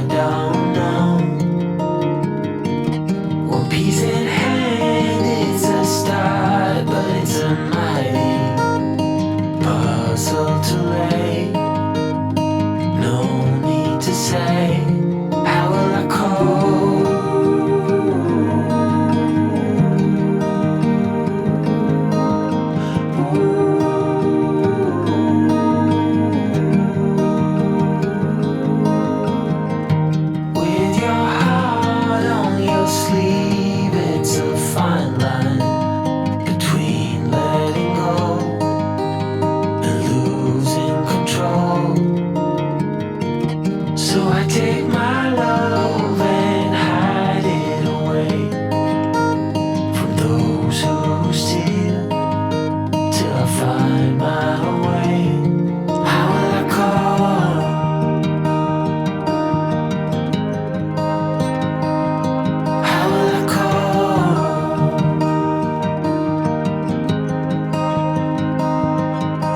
don't know. One piece in hand, it's a start, but it's a mighty puzzle to lay. No need to say, how will I cope? With your heart on your sleeve, it's a fine line between letting go and losing control. So I take my love and hide it away from those who steal till I find my way. How will I call? How will I call?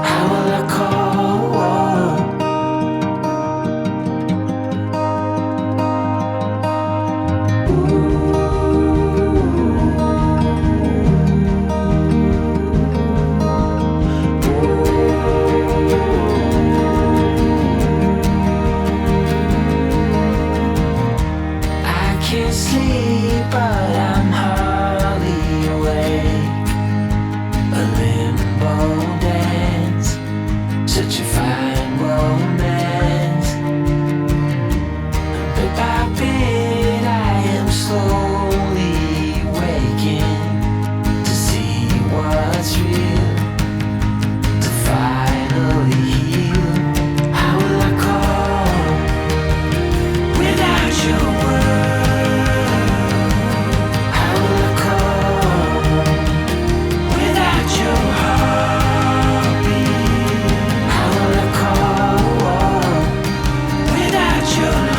How will I call? I can't sleep, but I'm hardly awake. A limbo dance, such a fine romance. Bit by bit, I am slowly waking to see what's real, to finally heal. How will I call without your word? How will I call without your heartbeat? How will I call without your love?